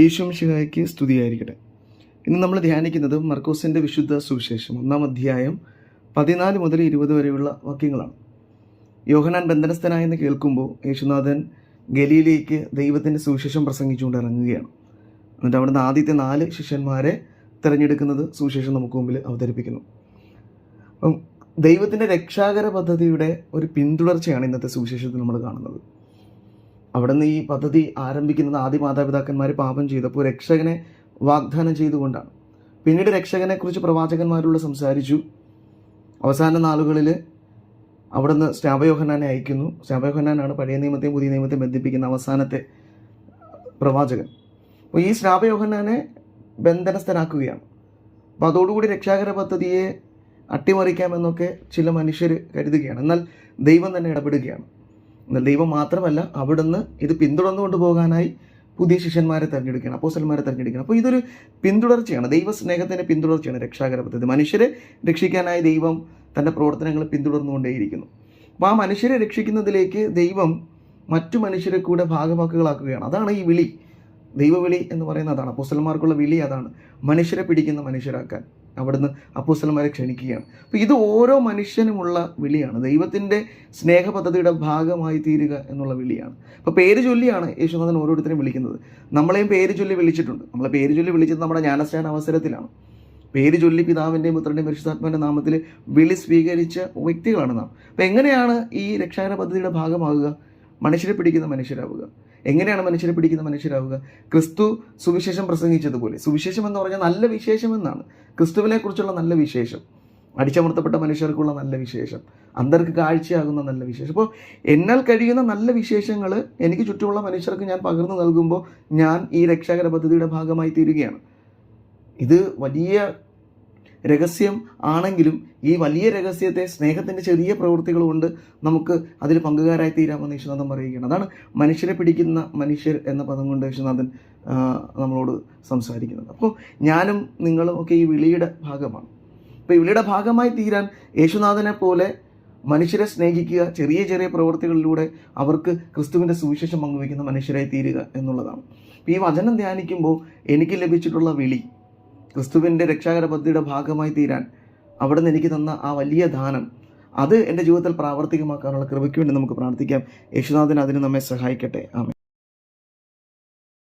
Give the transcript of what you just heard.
യേശു മിശിഹായ്ക്ക് സ്തുതിയായിരിക്കട്ടെ. ഇന്ന് നമ്മൾ ധ്യാനിക്കുന്നത് മർക്കോസിൻ്റെ വിശുദ്ധ സുവിശേഷം 1-ാം അധ്യായം 14 മുതൽ 20 വരെയുള്ള വാക്യങ്ങളാണ്. യോഹന്നാൻ ബന്ധനസ്ഥനായെന്ന് കേൾക്കുമ്പോൾ യേശുനാഥൻ ഗലീലയിലേക്ക് ദൈവത്തിൻ്റെ സുവിശേഷം പ്രസംഗിച്ചുകൊണ്ട് ഇറങ്ങുകയാണ്. എന്നിട്ട് അവിടുന്ന് ആദ്യത്തെ 4 ശിഷ്യന്മാരെ തിരഞ്ഞെടുക്കുന്നത് സുവിശേഷം നമുക്ക് മുമ്പിൽ അവതരിപ്പിക്കുന്നു. അപ്പം ദൈവത്തിൻ്റെ രക്ഷാകര പദ്ധതിയുടെ ഒരു പിന്തുടർച്ചയാണ് ഇന്നത്തെ സുവിശേഷത്തിൽ നമ്മൾ കാണുന്നത്. അവിടെ നിന്ന് ഈ പദ്ധതി ആരംഭിക്കുന്നത് ആദ്യ മാതാപിതാക്കന്മാർ പാപം ചെയ്തപ്പോൾ രക്ഷകനെ വാഗ്ദാനം ചെയ്തുകൊണ്ടാണ്. പിന്നീട് രക്ഷകനെക്കുറിച്ച് പ്രവാചകന്മാരോട് സംസാരിച്ചു. അവസാന നാളുകളിൽ അവിടെ നിന്ന് സ്നാപയോഹന്നാനെ അയക്കുന്നു. സ്നാപയോഹന്നാനാണ് പഴയ നിയമത്തെയും പുതിയ നിയമത്തെയും ബന്ധിപ്പിക്കുന്ന അവസാനത്തെ പ്രവാചകൻ. അപ്പോൾ ഈ സ്നാപയോഹന്നാനെ ബന്ധനസ്ഥനാക്കുകയാണ്. അപ്പോൾ അതോടുകൂടി രക്ഷാകര പദ്ധതിയെ അട്ടിമറിക്കാമെന്നൊക്കെ ചില മനുഷ്യർ കരുതുകയാണ്. എന്നാൽ ദൈവം തന്നെ ഇടപെടുകയാണ്. എന്നാൽ ദൈവം മാത്രമല്ല, അവിടുന്ന് ഇത് പിന്തുടർന്നു കൊണ്ടുപോകാനായി പുതിയ ശിഷ്യന്മാരെ തിരഞ്ഞെടുക്കുകയാണ്, അപ്പോസ്തലന്മാരെ തിരഞ്ഞെടുക്കുകയാണ്. അപ്പോൾ ഇതൊരു പിന്തുടർച്ചയാണ്, ദൈവസ്നേഹത്തിൻ്റെ പിന്തുടർച്ചയാണ് രക്ഷാകര പദ്ധതി. മനുഷ്യരെ രക്ഷിക്കാനായി ദൈവം തൻ്റെ പ്രവർത്തനങ്ങൾ പിന്തുടർന്നുകൊണ്ടേയിരിക്കുന്നു. അപ്പോൾ ആ മനുഷ്യരെ രക്ഷിക്കുന്നതിലേക്ക് ദൈവം മറ്റു മനുഷ്യരെ കൂടെ ഭാഗവാക്കുകളാക്കുകയാണ്. അതാണ് ഈ വിളി, ദൈവവിളി എന്ന് പറയുന്നത് അതാണ്. അപ്പോസ്തലന്മാർക്കുള്ള വിളി അതാണ്, മനുഷ്യരെ പിടിക്കുന്ന മനുഷ്യരാക്കാൻ അവിടുന്ന് അപ്പോസ്തലന്മാരെ ക്ഷണിക്കുകയാണ്. അപ്പോൾ ഇത് ഓരോ മനുഷ്യനുമുള്ള വിളിയാണ്, ദൈവത്തിൻ്റെ സ്നേഹ പദ്ധതിയുടെ ഭാഗമായി തീരുക എന്നുള്ള വിളിയാണ്. അപ്പോൾ പേര് ചൊല്ലിയാണ് യേശുനാഥൻ ഓരോരുത്തരെയും വിളിക്കുന്നത്. നമ്മളെയും പേര് ചൊല്ലി വിളിച്ചിട്ടുണ്ട്. നമ്മളെ പേര് ചൊല്ലി വിളിച്ചത് നമ്മുടെ ജ്ഞാനസ്നാന അവസരത്തിലാണ്. പേര് ചൊല്ലി പിതാവിൻ്റെയും പുത്രൻ്റെയും പരിശുദ്ധാത്മാവിൻ്റെ നാമത്തിൽ വിളി സ്വീകരിച്ച വ്യക്തികളാണ് നാം. അപ്പോൾ എങ്ങനെയാണ് ഈ രക്ഷാകര പദ്ധതിയുടെ ഭാഗമാകുക? മനുഷ്യരെ പിടിക്കുന്ന മനുഷ്യരാവുക. എങ്ങനെയാണ് മനുഷ്യരെ പിടിക്കുന്ന മനുഷ്യരാവുക? ക്രിസ്തു സുവിശേഷം പ്രസംഗിച്ചതുപോലെ. സുവിശേഷം എന്ന് പറഞ്ഞാൽ നല്ല വിശേഷം എന്നാണ്. ക്രിസ്തുവിനെ കുറിച്ചുള്ള നല്ല വിശേഷം, അടിച്ചമർത്തപ്പെട്ട മനുഷ്യർക്കുള്ള നല്ല വിശേഷം, അന്തർക്ക് കാഴ്ചയാകുന്ന നല്ല വിശേഷം. അപ്പോൾ എന്നാൽ കഴിയുന്ന നല്ല വിശേഷങ്ങൾ എനിക്ക് ചുറ്റുമുള്ള മനുഷ്യർക്ക് ഞാൻ പകർന്നു നൽകുമ്പോൾ ഞാൻ ഈ രക്ഷാകര പദ്ധതിയുടെ ഭാഗമായി തീരുകയാണ്. ഇത് വലിയ രഹസ്യം ആണെങ്കിലും ഈ വലിയ രഹസ്യത്തെ സ്നേഹത്തിൻ്റെ ചെറിയ പ്രവൃത്തികൾ കൊണ്ട് നമുക്ക് അതിൽ പങ്കുകാരായി തീരാമെന്ന് യേശുനാഥൻ പറയുകയാണ്. അതാണ് മനുഷ്യരെ പിടിക്കുന്ന മനുഷ്യർ എന്ന പദം കൊണ്ട് യേശുനാഥൻ നമ്മളോട് സംസാരിക്കുന്നത്. അപ്പോൾ ഞാനും നിങ്ങളും ഒക്കെ ഈ വിളിയുടെ ഭാഗമാണ്. അപ്പോൾ ഈ വിളിയുടെ ഭാഗമായി തീരാൻ യേശുനാഥനെ പോലെ മനുഷ്യരെ സ്നേഹിക്കുക, ചെറിയ ചെറിയ പ്രവൃത്തികളിലൂടെ അവർക്ക് ക്രിസ്തുവിൻ്റെ സുവിശേഷം പങ്കുവയ്ക്കുന്ന മനുഷ്യരായി തീരുക എന്നുള്ളതാണ്. അപ്പോൾ ഈ വചനം ധ്യാനിക്കുമ്പോൾ എനിക്ക് ലഭിച്ചിട്ടുള്ള വിളി, ക്രിസ്തുവിൻ്റെ രക്ഷാകര പദ്ധതിയുടെ ഭാഗമായി തീരാൻ അവിടുന്ന് എനിക്ക് തന്ന ആ വലിയ ദാനം, അത് എൻ്റെ ജീവിതത്തിൽ പ്രാവർത്തികമാക്കാനുള്ള കൃപയ്ക്ക് വേണ്ടി നമുക്ക് പ്രാർത്ഥിക്കാം. യേശുനാഥൻ അതിന് നമ്മെ സഹായിക്കട്ടെ. ആമേൻ.